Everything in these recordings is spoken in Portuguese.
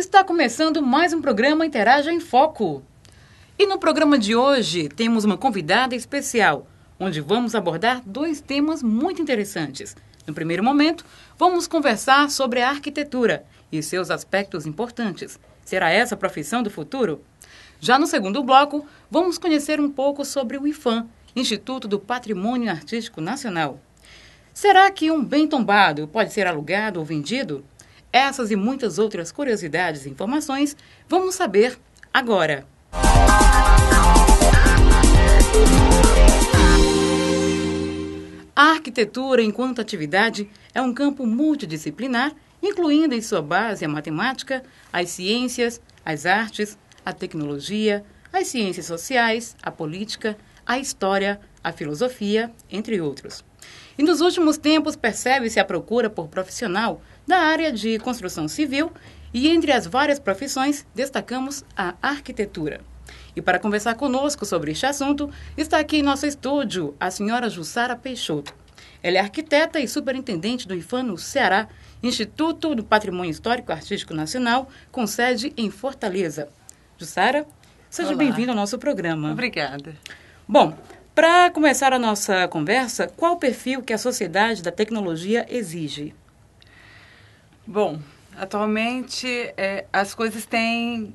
Está começando mais um programa Interaja em Foco. E no programa de hoje temos uma convidada especial, onde vamos abordar dois temas muito interessantes. No primeiro momento, vamos conversar sobre a arquitetura e seus aspectos importantes. Será essa a profissão do futuro? Já no segundo bloco, vamos conhecer um pouco sobre o IPHAN, Instituto do Patrimônio Artístico Nacional. Será que um bem tombado pode ser alugado ou vendido? Essas e muitas outras curiosidades e informações vamos saber agora. A arquitetura, enquanto atividade, é um campo multidisciplinar, incluindo em sua base a matemática, as ciências, as artes, a tecnologia, as ciências sociais, a política, a história, a filosofia, entre outros. E nos últimos tempos percebe-se a procura por profissional da área de construção civil e entre as várias profissões destacamos a arquitetura. E para conversar conosco sobre este assunto, está aqui em nosso estúdio a senhora Jussara Peixoto. Ela é arquiteta e superintendente do IPHAN no Ceará, Instituto do Patrimônio Histórico Artístico Nacional, com sede em Fortaleza. Jussara, seja bem-vinda ao nosso programa. Obrigada. Bom, para começar a nossa conversa, qual o perfil que a sociedade da tecnologia exige? Bom, atualmente as coisas têm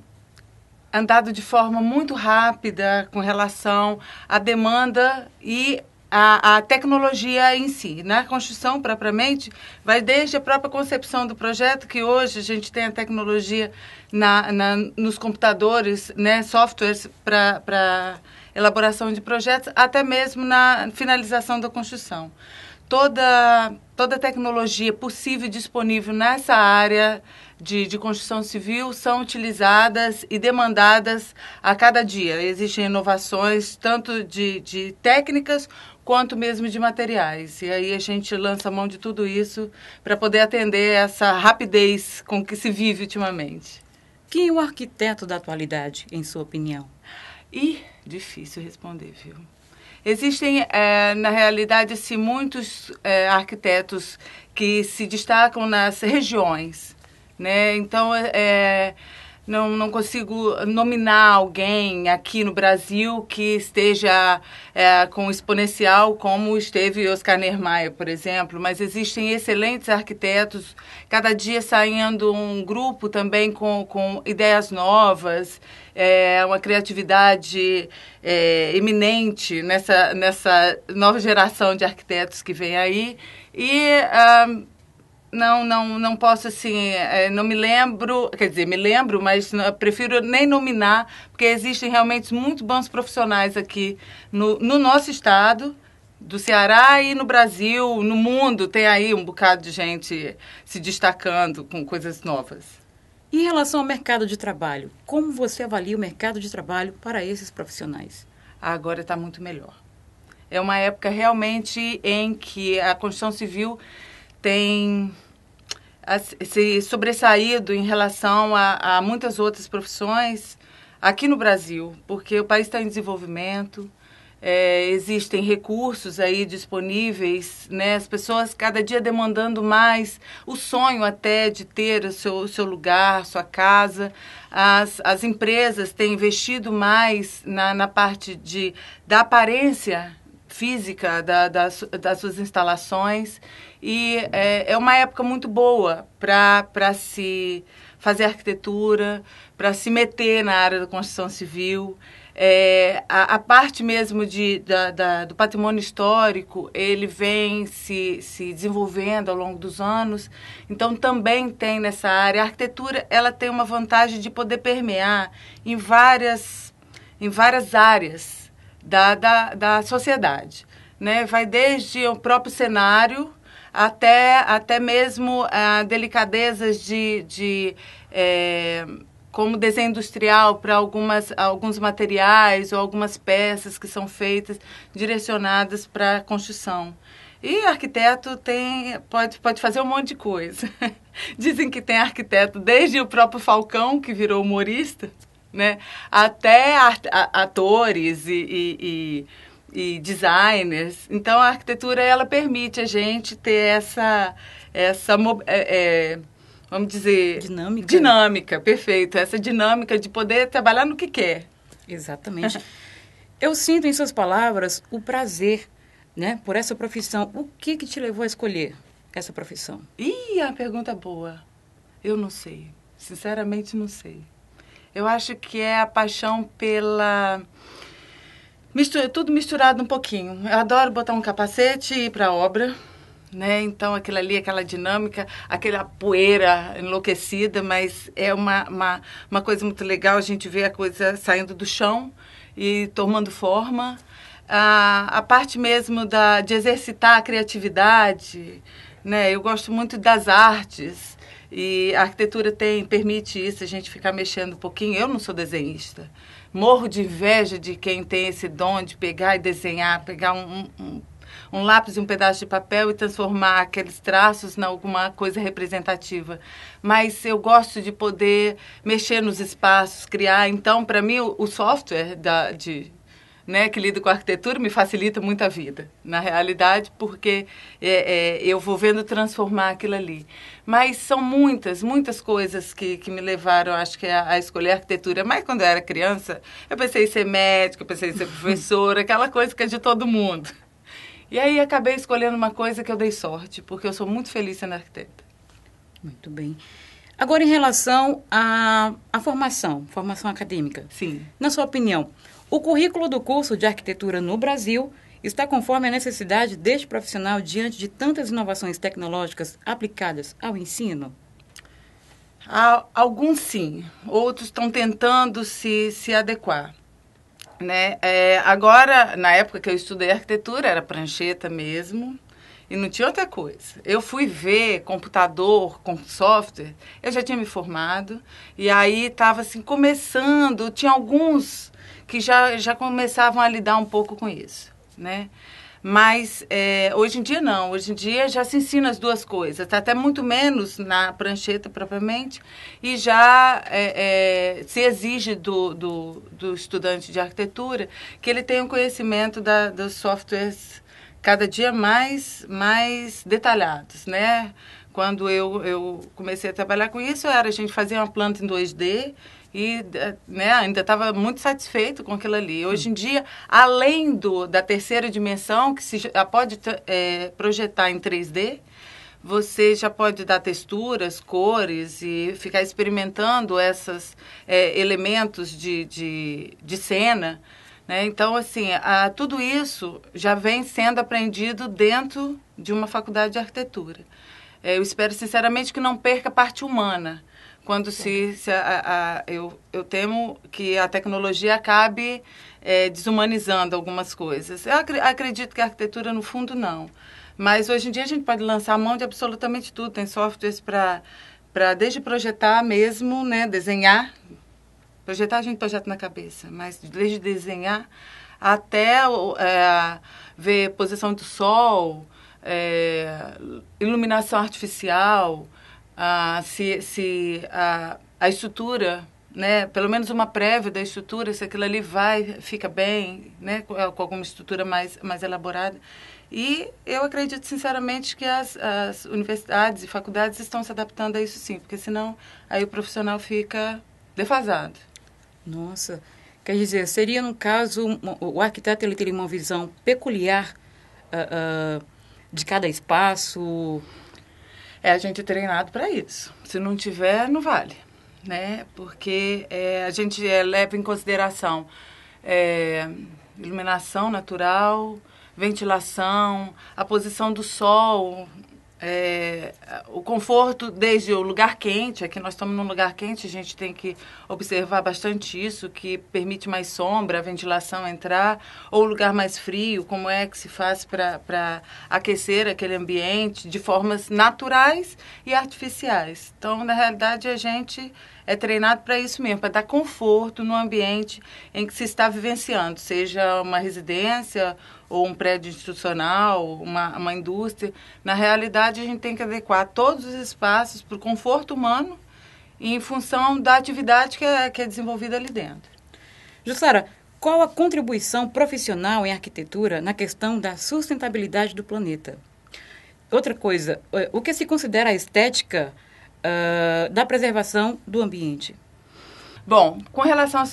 andado de forma muito rápida com relação à demanda e à tecnologia em si. Na construção, propriamente, vai desde a própria concepção do projeto, que hoje a gente tem a tecnologia nos computadores, né, softwares para elaboração de projetos, até mesmo na finalização da construção. Toda tecnologia possível e disponível nessa área de construção civil são utilizadas e demandadas a cada dia. Existem inovações tanto de técnicas quanto mesmo de materiais. E aí a gente lança mão de tudo isso para poder atender essa rapidez com que se vive ultimamente. Quem é o arquiteto da atualidade, em sua opinião? Difícil responder, viu? Existem, na realidade, assim, muitos arquitetos que se destacam nas regiões, né? Então, não consigo nominar alguém aqui no Brasil que esteja com exponencial como esteve Oscar Niemeyer, por exemplo, mas existem excelentes arquitetos, cada dia saindo um grupo também com ideias novas, uma criatividade eminente nessa nova geração de arquitetos que vem aí. E não posso, assim, não me lembro, quer dizer, me lembro, mas prefiro nem nominar, porque existem realmente muito bons profissionais aqui no nosso estado, do Ceará e no Brasil, no mundo, tem aí um bocado de gente se destacando com coisas novas. Em relação ao mercado de trabalho, como você avalia o mercado de trabalho para esses profissionais? Agora está muito melhor. É uma época realmente em que a construção civil tem se sobressaído em relação a muitas outras profissões aqui no Brasil, porque o país está em desenvolvimento, existem recursos aí disponíveis, né? As pessoas cada dia demandando mais o sonho até de ter o seu lugar, sua casa. As empresas têm investido mais na parte da aparência física das suas instalações e é uma época muito boa para se fazer arquitetura, para se meter na área da construção civil. A parte mesmo do patrimônio histórico, ele vem se desenvolvendo ao longo dos anos, então também tem nessa área. A arquitetura, ela tem uma vantagem de poder permear em várias áreas da sociedade, né? Vai desde o próprio cenário até mesmo delicadezas como desenho industrial para alguns materiais ou algumas peças que são feitas, direcionadas para a construção. E arquiteto pode fazer um monte de coisa. Dizem que tem arquiteto desde o próprio Falcão, que virou humorista, né, até atores e designers. Então, a arquitetura, ela permite a gente ter vamos dizer... Dinâmica. Dinâmica, perfeito. Essa dinâmica de poder trabalhar no que quer. Exatamente. Eu sinto em suas palavras o prazer, né, por essa profissão. O que te levou a escolher essa profissão? Ih, a pergunta boa. Eu não sei. Sinceramente, não sei. Eu acho que é a paixão pela... tudo misturado um pouquinho. Eu adoro botar um capacete e ir para a obra, né? Então, aquilo ali, aquela dinâmica, aquela poeira enlouquecida, mas é uma coisa muito legal a gente ver a coisa saindo do chão e tomando forma. A parte mesmo de exercitar a criatividade, né? Eu gosto muito das artes e a arquitetura permite isso, a gente ficar mexendo um pouquinho. Eu não sou desenhista. Morro de inveja de quem tem esse dom de pegar e desenhar, pegar um lápis e um pedaço de papel e transformar aqueles traços em alguma coisa representativa. Mas eu gosto de poder mexer nos espaços, criar. Então, para mim, o software né, que lida com a arquitetura me facilita muito a vida, na realidade, porque eu vou vendo transformar aquilo ali. Mas são muitas coisas que me levaram, acho que, a escolher a arquitetura. Mas quando eu era criança, eu pensei em ser médica, eu pensei em ser professora, aquela coisa que é de todo mundo. E aí acabei escolhendo uma coisa que eu dei sorte, porque eu sou muito feliz sendo arquiteta. Muito bem. Agora, em relação à formação acadêmica. Sim. Na sua opinião, o currículo do curso de arquitetura no Brasil está conforme a necessidade deste profissional diante de tantas inovações tecnológicas aplicadas ao ensino? Alguns sim, outros estão tentando se adequar. Né? Agora, na época que eu estudei arquitetura, era prancheta mesmo, e não tinha outra coisa. Eu fui ver computador com software, eu já tinha me formado, e aí estava assim, começando, tinha alguns que já começavam a lidar um pouco com isso, né? Mas hoje em dia não, hoje em dia já se ensina as duas coisas, tá até muito menos na prancheta propriamente, e já se exige do estudante de arquitetura que ele tenha um conhecimento dos softwares cada dia mais detalhados, né? Quando eu comecei a trabalhar com isso, a gente fazia uma planta em 2D, e né, ainda estava muito satisfeito com aquilo ali. Hoje em dia, além da terceira dimensão, que se já pode projetar em 3D, você já pode dar texturas, cores e ficar experimentando esses elementos de cena. Né? Então, assim, tudo isso já vem sendo aprendido dentro de uma faculdade de arquitetura. Eu espero, sinceramente, que não perca a parte humana. Quando eu temo que a tecnologia acabe desumanizando algumas coisas. Eu acredito que a arquitetura, no fundo, não. Mas hoje em dia a gente pode lançar a mão de absolutamente tudo. Tem softwares para desde projetar mesmo, né, desenhar. Projetar a gente projeta na cabeça, mas desde desenhar até ver posição do sol, iluminação artificial, se a estrutura, né, pelo menos uma prévia da estrutura, se aquilo ali fica bem, né, com alguma estrutura mais elaborada. E eu acredito, sinceramente, que as universidades e faculdades estão se adaptando a isso sim, porque senão aí o profissional fica defasado. Nossa, quer dizer, seria, no caso, o arquiteto ele teria uma visão peculiar de cada espaço? A gente é treinado para isso. Se não tiver, não vale, né? Porque a gente leva em consideração iluminação natural, ventilação, a posição do sol, o conforto desde o lugar quente. Aqui nós estamos num lugar quente, a gente tem que observar bastante isso, que permite mais sombra, a ventilação entrar, ou o lugar mais frio, como é que se faz para aquecer aquele ambiente de formas naturais e artificiais. Então, na realidade, a gente é treinado para isso mesmo, para dar conforto no ambiente em que se está vivenciando, seja uma residência ou um prédio institucional, uma indústria. Na realidade, a gente tem que adequar todos os espaços para o conforto humano e em função da atividade que é desenvolvida ali dentro. Jussara, qual a contribuição profissional em arquitetura na questão da sustentabilidade do planeta? Outra coisa, o que se considera a estética da preservação do ambiente? Bom, com relação à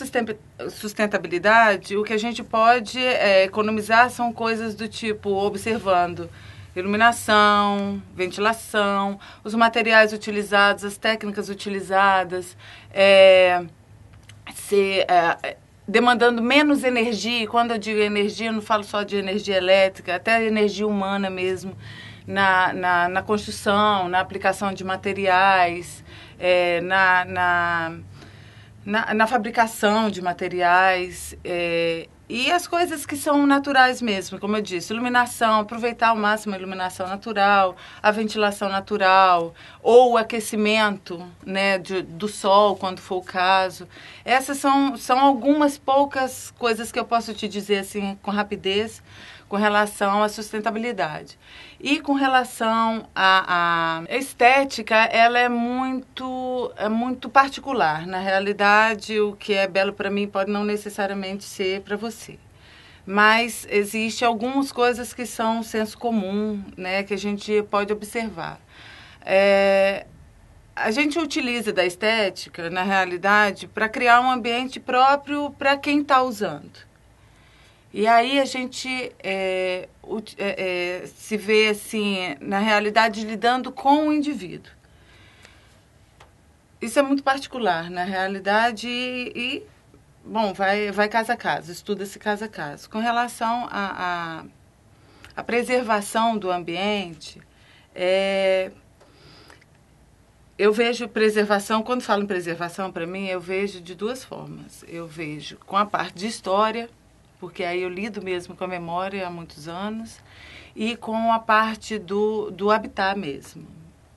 sustentabilidade, o que a gente pode economizar são coisas do tipo observando iluminação, ventilação, os materiais utilizados, as técnicas utilizadas, demandando menos energia. E quando eu digo energia, eu não falo só de energia elétrica, até energia humana mesmo, na construção, na aplicação de materiais, na fabricação de materiais, e as coisas que são naturais mesmo, como eu disse, iluminação, aproveitar ao máximo a iluminação natural, a ventilação natural, ou o aquecimento, né, do sol, quando for o caso. Essas são algumas poucas coisas que eu posso te dizer assim, com rapidez, com relação à sustentabilidade. E com relação à estética, ela é muito particular. Na realidade, o que é belo para mim pode não necessariamente ser para você. Mas existem algumas coisas que são senso comum, né, que a gente pode observar. A gente utiliza da estética, na realidade, para criar um ambiente próprio para quem está usando. E aí a gente se vê, assim, na realidade, lidando com o indivíduo. Isso é muito particular, na realidade, bom, vai caso a caso, estuda-se caso a caso. Com relação à preservação do ambiente, eu vejo preservação, quando falo em preservação, para mim, eu vejo de duas formas. Eu vejo com a parte de história, porque aí eu lido mesmo com a memória há muitos anos, e com a parte do habitat mesmo.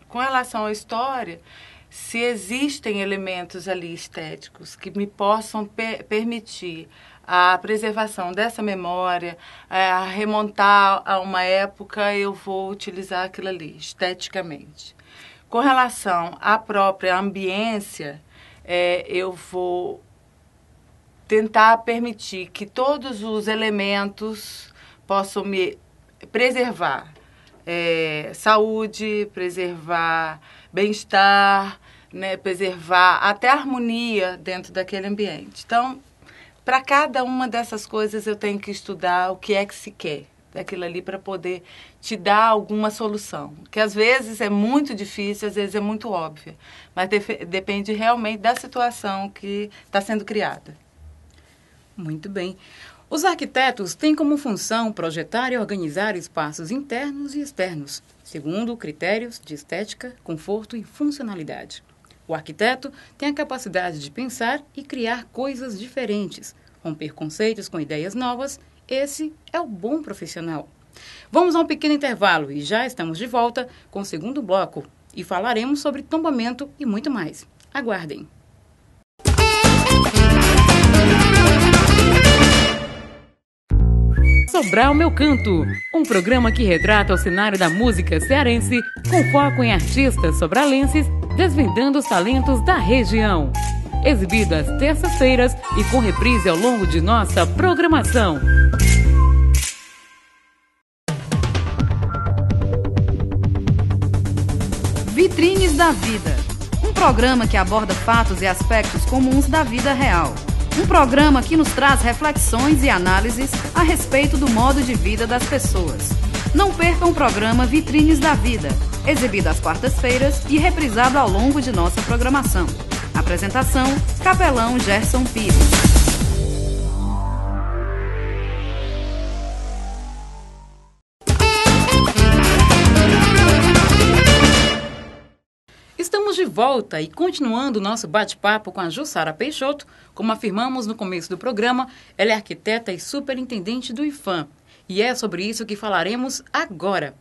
Com relação à história, se existem elementos ali estéticos que me possam permitir a preservação dessa memória, a remontar a uma época, eu vou utilizar aquilo ali, esteticamente. Com relação à própria ambiência, eu vou tentar permitir que todos os elementos possam me preservar saúde, preservar bem-estar, né, preservar até harmonia dentro daquele ambiente. Então, para cada uma dessas coisas eu tenho que estudar o que é que se quer daquilo ali para poder te dar alguma solução. Que às vezes é muito difícil, às vezes é muito óbvia, mas depende realmente da situação que está sendo criada. Muito bem. Os arquitetos têm como função projetar e organizar espaços internos e externos, segundo critérios de estética, conforto e funcionalidade. O arquiteto tem a capacidade de pensar e criar coisas diferentes, romper conceitos com ideias novas. Esse é o bom profissional. Vamos a um pequeno intervalo e já estamos de volta com o segundo bloco e falaremos sobre tombamento e muito mais. Aguardem. Sobral Meu Canto, um programa que retrata o cenário da música cearense com foco em artistas sobralenses desvendando os talentos da região. Exibido às terças-feiras e com reprise ao longo de nossa programação. Vitrines da Vida, um programa que aborda fatos e aspectos comuns da vida real. Um programa que nos traz reflexões e análises a respeito do modo de vida das pessoas. Não perca o programa Vitrines da Vida, exibido às quartas-feiras e reprisado ao longo de nossa programação. Apresentação, Capelão Gerson Pires. Estamos de volta e continuando o nosso bate-papo com a Jussara Peixoto. Como afirmamos no começo do programa, ela é arquiteta e superintendente do IPHAN. E é sobre isso que falaremos agora.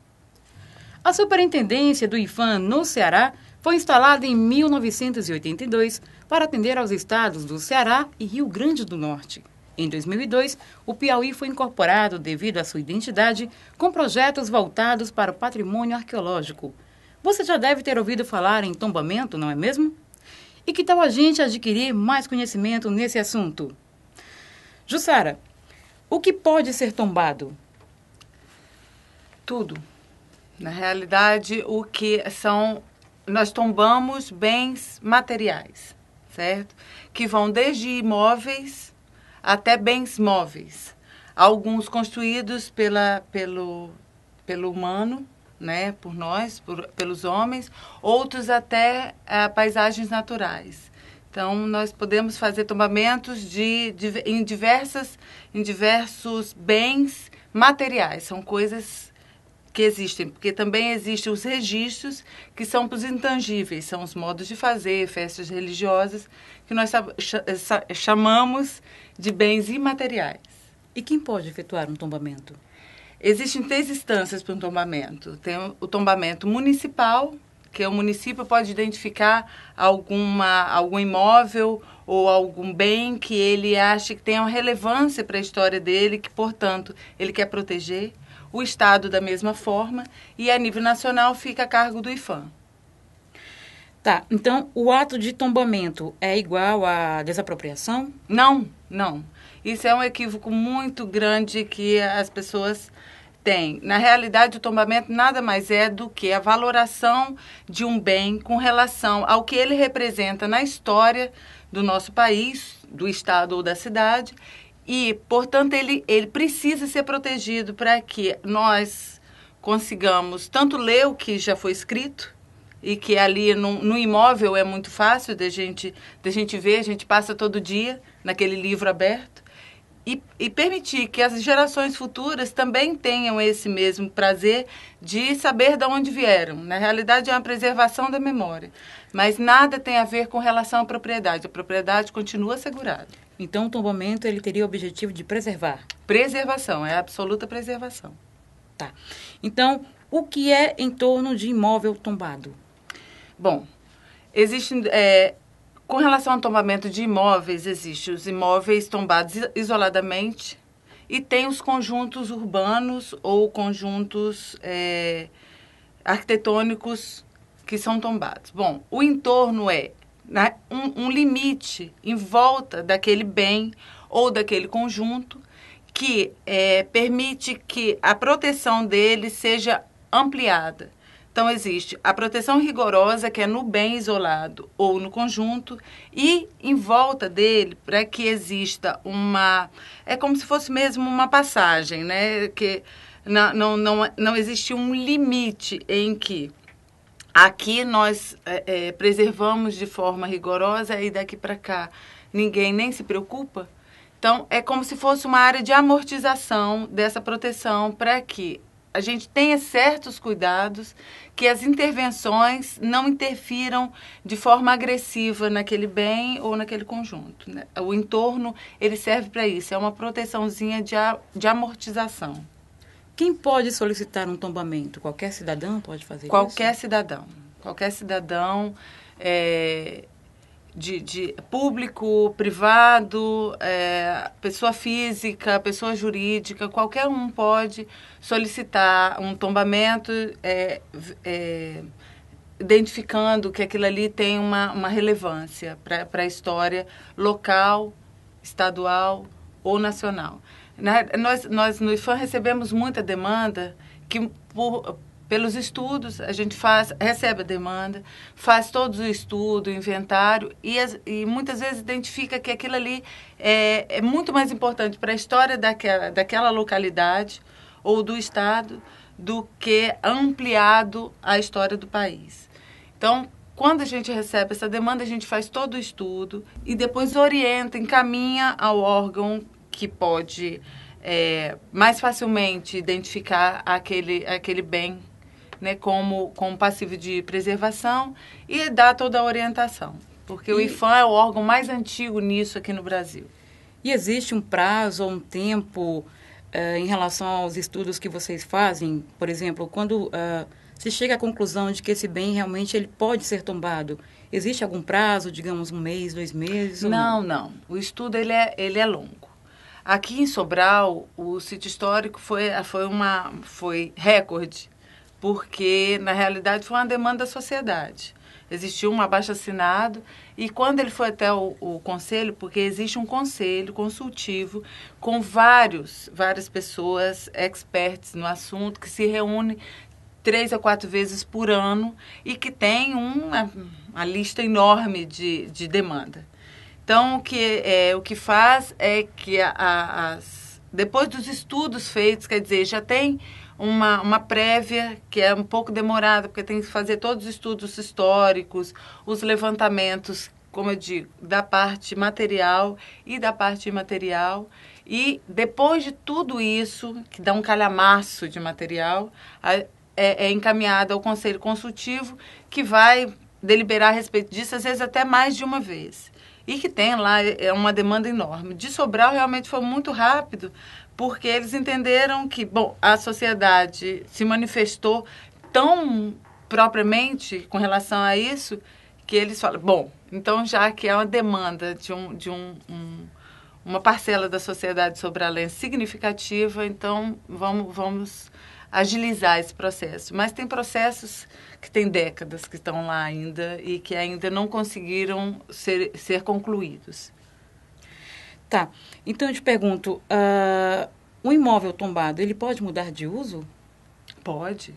A superintendência do IPHAN no Ceará foi instalada em 1982 para atender aos estados do Ceará e Rio Grande do Norte. Em 2002, o Piauí foi incorporado devido à sua identidade com projetos voltados para o patrimônio arqueológico. Você já deve ter ouvido falar em tombamento, não é mesmo? E que tal a gente adquirir mais conhecimento nesse assunto? Jussara, o que pode ser tombado? Tudo. Na realidade, o que são nós tombamos bens materiais, certo? Que vão desde imóveis até bens móveis. Alguns construídos pelo humano, né, por nós, pelos homens, outros até paisagens naturais. Então, nós podemos fazer tombamentos em diversos bens materiais. São coisas que existem, porque também existem os registros que são para os intangíveis, são os modos de fazer, festas religiosas, que nós chamamos de bens imateriais. E quem pode efetuar um tombamento? Existem 3 instâncias para um tombamento. Tem o tombamento municipal, que o município pode identificar algum imóvel ou algum bem que ele acha que tem uma relevância para a história dele, que, portanto, ele quer proteger. O Estado, da mesma forma, e a nível nacional fica a cargo do IPHAN. Tá, então o ato de tombamento é igual à desapropriação? Não, não. Isso é um equívoco muito grande que as pessoas têm. Na realidade, o tombamento nada mais é do que a valoração de um bem com relação ao que ele representa na história do nosso país, do estado ou da cidade, e, portanto, ele precisa ser protegido para que nós consigamos tanto ler o que já foi escrito, e que ali no imóvel é muito fácil da gente ver, a gente passa todo dia naquele livro aberto, e permitir que as gerações futuras também tenham esse mesmo prazer de saber de onde vieram. Na realidade, é uma preservação da memória, mas nada tem a ver com relação à propriedade. A propriedade continua assegurada. Então, o tombamento ele teria o objetivo de preservar? Preservação, é absoluta preservação. Tá. Então, o que é em torno de imóvel tombado? Bom, com relação ao tombamento de imóveis, existem os imóveis tombados isoladamente e tem os conjuntos urbanos ou conjuntos arquitetônicos que são tombados. Bom, o entorno é um limite em volta daquele bem ou daquele conjunto que permite que a proteção dele seja ampliada. Então, existe a proteção rigorosa, que é no bem isolado ou no conjunto, e em volta dele, para que exista é como se fosse mesmo uma passagem, né? Que não existe um limite em que aqui nós preservamos de forma rigorosa e daqui para cá ninguém nem se preocupa. Então, é como se fosse uma área de amortização dessa proteção para que a gente tenha certos cuidados, que as intervenções não interfiram de forma agressiva naquele bem ou naquele conjunto, né? O entorno, ele serve para isso, é uma proteçãozinha de amortização. Quem pode solicitar um tombamento? Qualquer cidadão pode fazer isso? Qualquer cidadão, de público, privado, pessoa física, pessoa jurídica, qualquer um pode solicitar um tombamento, identificando que aquilo ali tem uma relevância para a história local, estadual ou nacional. Nós no IPHAN recebemos muita demanda que pelos estudos, a gente recebe a demanda, faz todo o estudo, o inventário, e muitas vezes identifica que aquilo ali é muito mais importante para a história daquela localidade ou do estado do que ampliado a história do país. Então, quando a gente recebe essa demanda, a gente faz todo o estudo e depois orienta, encaminha ao órgão que pode mais facilmente identificar aquele bem, né, como passivo de preservação e dá toda a orientação. Porque o IPHAN é o órgão mais antigo nisso aqui no Brasil. E existe um prazo ou um tempo em relação aos estudos que vocês fazem? Por exemplo, quando se chega à conclusão de que esse bem realmente ele pode ser tombado, existe algum prazo, digamos 1 mês, 2 meses? Não. O estudo ele é longo. Aqui em Sobral, o sítio histórico foi recorde, porque, na realidade, foi uma demanda da sociedade. Existiu um abaixo-assinado e quando ele foi até o conselho, porque existe um conselho consultivo com várias pessoas experts no assunto que se reúnem 3 a 4 vezes por ano e que tem uma lista enorme de demanda. Então, o que faz é que depois dos estudos feitos, quer dizer, já tem uma prévia que é um pouco demorada, porque tem que fazer todos os estudos históricos, os levantamentos, como eu digo, da parte material e da parte imaterial. E depois de tudo isso, que dá um calhamaço de material, é encaminhado ao Conselho Consultivo, que vai deliberar a respeito disso, às vezes até mais de uma vez. E que tem lá uma demanda enorme. De Sobral realmente foi muito rápido, porque eles entenderam que, bom, a sociedade se manifestou tão propriamente com relação a isso, que eles falam, bom, então já que é uma demanda de uma parcela da sociedade sobralense significativa, então vamos agilizar esse processo. Mas tem processos que têm décadas que estão lá ainda e que ainda não conseguiram ser concluídos. Tá. Então eu te pergunto, um imóvel tombado, ele pode mudar de uso? Pode.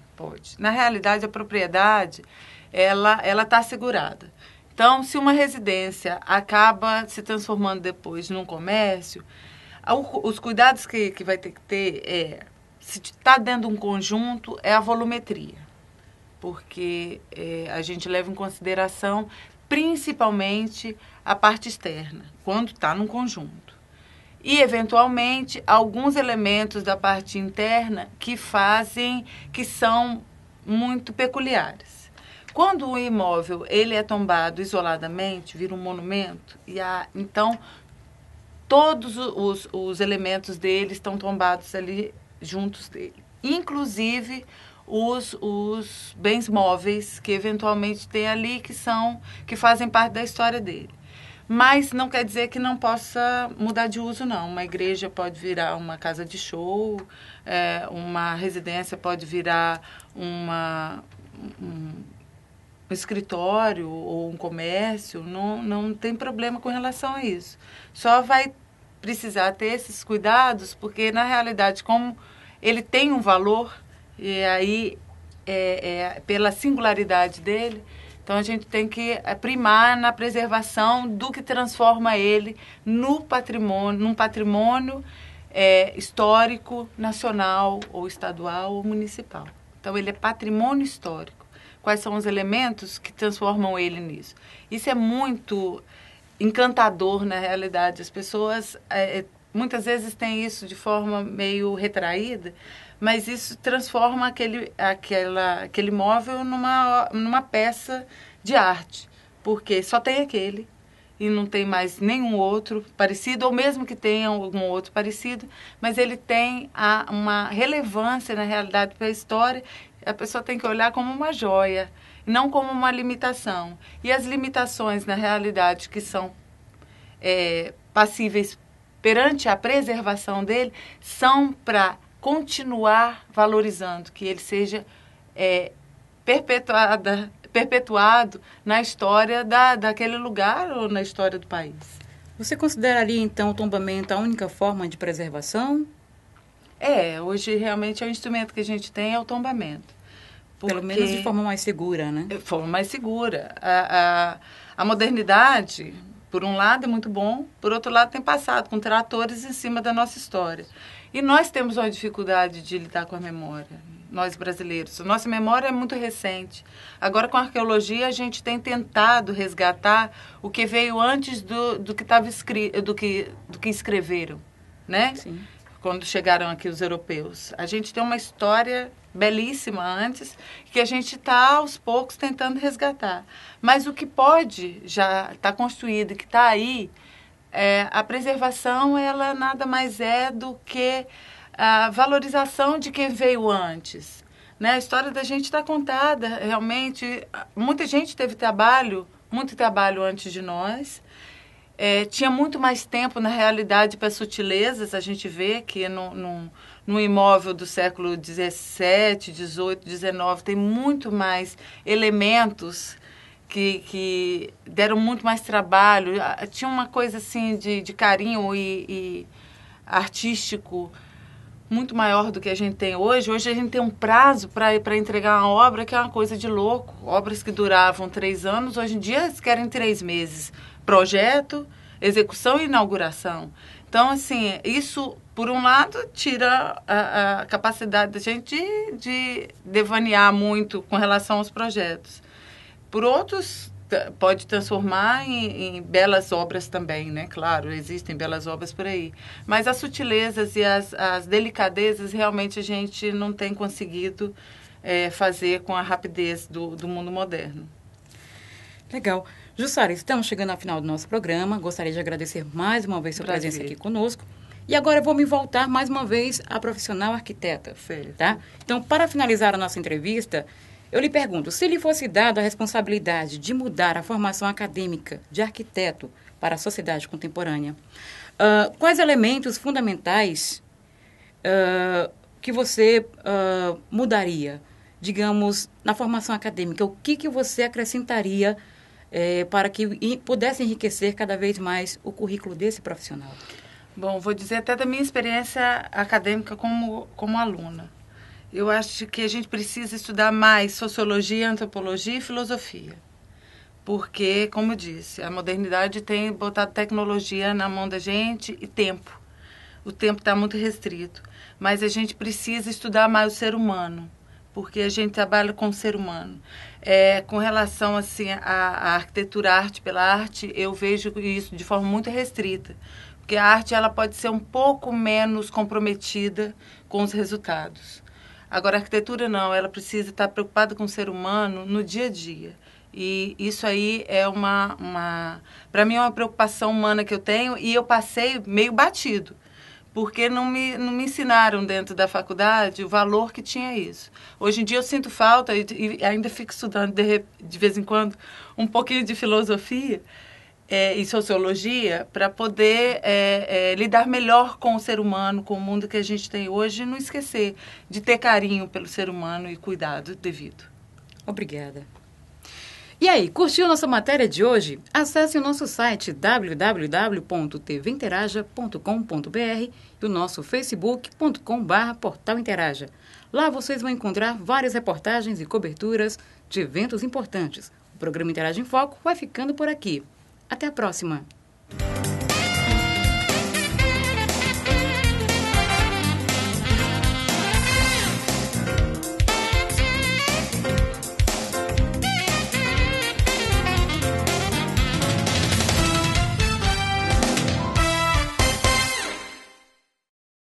Na realidade, a propriedade, ela está assegurada. Então, se uma residência acaba se transformando depois num comércio, os cuidados que vai ter que ter se está dentro de um conjunto, é a volumetria. Porque a gente leva em consideração principalmente a parte externa, quando está num conjunto. E, eventualmente, alguns elementos da parte interna que são muito peculiares. Quando o imóvel ele é tombado isoladamente, vira um monumento, então todos os elementos dele estão tombados ali juntos dele. Inclusive os bens móveis que eventualmente tem ali, que fazem parte da história dele. Mas não quer dizer que não possa mudar de uso, não. Uma igreja pode virar uma casa de show, uma residência pode virar um escritório ou um comércio. Não tem problema com relação a isso. Só vai precisar ter esses cuidados, porque, na realidade, como ele tem um valor, e aí, pela singularidade dele, então a gente tem que primar na preservação do que transforma ele num patrimônio histórico, nacional, ou estadual, ou municipal. Então, ele é patrimônio histórico. Quais são os elementos que transformam ele nisso? Isso é muito encantador, na realidade. As pessoas muitas vezes têm isso de forma meio retraída, mas isso transforma aquele móvel numa peça de arte, porque só tem aquele e não tem mais nenhum outro parecido, ou mesmo que tenha algum outro parecido, mas ele tem uma relevância, na realidade, para a história. A pessoa tem que olhar como uma joia, não como uma limitação. E as limitações, na realidade, que são passíveis perante a preservação dele, são para continuar valorizando, que ele seja perpetuado na história daquele lugar ou na história do país. Você consideraria, então, o tombamento a única forma de preservação? Hoje realmente é o instrumento que a gente tem, é o tombamento. Pelo menos de forma mais segura, né? De forma mais segura. A modernidade, por um lado, é muito bom, por outro lado, tem passado com tratores em cima da nossa história. E nós temos uma dificuldade de lidar com a memória, nós brasileiros. Nossa memória é muito recente. Agora, com a arqueologia, a gente tem tentado resgatar o que veio antes do que estava escrito, do que escreveram, né? Sim. Quando chegaram aqui os europeus. A gente tem uma história belíssima antes, que a gente está, aos poucos, tentando resgatar. Mas o que pode já estar construído, que está aí, a preservação, ela nada mais é do que a valorização de quem veio antes. Né? A história da gente está contada, realmente. Muita gente teve muito trabalho antes de nós. Tinha muito mais tempo, na realidade, para sutilezas. A gente vê que no imóvel do século XVII, XVIII, XIX, tem muito mais elementos que deram muito mais trabalho. Tinha uma coisa assim de carinho e artístico muito maior do que a gente tem hoje. Hoje a gente tem um prazo para entregar uma obra que é uma coisa de louco. Obras que duravam 3 anos, hoje em dia eles querem 3 meses. Projeto, execução e inauguração. Então, assim, isso, por um lado, tira a capacidade da gente de devanear muito com relação aos projetos. Por outros, pode transformar em belas obras também, né? Claro, existem belas obras por aí. Mas as sutilezas e as delicadezas, realmente, a gente não tem conseguido fazer com a rapidez do mundo moderno. Legal. Jussara, estamos chegando ao final do nosso programa. Gostaria de agradecer mais uma vez sua presença aqui conosco. E agora eu vou me voltar mais uma vez à profissional arquiteta. Certo. Tá? Então, para finalizar a nossa entrevista, eu lhe pergunto, se lhe fosse dada a responsabilidade de mudar a formação acadêmica de arquiteto para a sociedade contemporânea, quais elementos fundamentais que você mudaria, digamos, na formação acadêmica? O que você acrescentaria para que pudesse enriquecer cada vez mais o currículo desse profissional? Bom, vou dizer até da minha experiência acadêmica como aluna. Eu acho que a gente precisa estudar mais sociologia, antropologia e filosofia. Porque, como eu disse, a modernidade tem botado tecnologia na mão da gente e tempo. O tempo está muito restrito. Mas a gente precisa estudar mais o ser humano, porque a gente trabalha com o ser humano. Com relação assim, à arquitetura, arte pela arte, eu vejo isso de forma muito restrita. Porque a arte ela pode ser um pouco menos comprometida com os resultados. Agora, a arquitetura não, ela precisa estar preocupada com o ser humano no dia a dia. E isso aí é para mim é uma preocupação humana que eu tenho e eu passei meio batido, porque não me ensinaram dentro da faculdade o valor que tinha isso. Hoje em dia eu sinto falta e ainda fico estudando de vez em quando um pouquinho de filosofia e sociologia para poder lidar melhor com o ser humano, com o mundo que a gente tem hoje e não esquecer de ter carinho pelo ser humano e cuidado devido. Obrigada. E aí, curtiu nossa matéria de hoje? Acesse o nosso site www.tvinteraja.com.br e o nosso facebook.com/Portal Interaja. Lá vocês vão encontrar várias reportagens e coberturas de eventos importantes. O programa Interaja em Foco vai ficando por aqui. Até a próxima!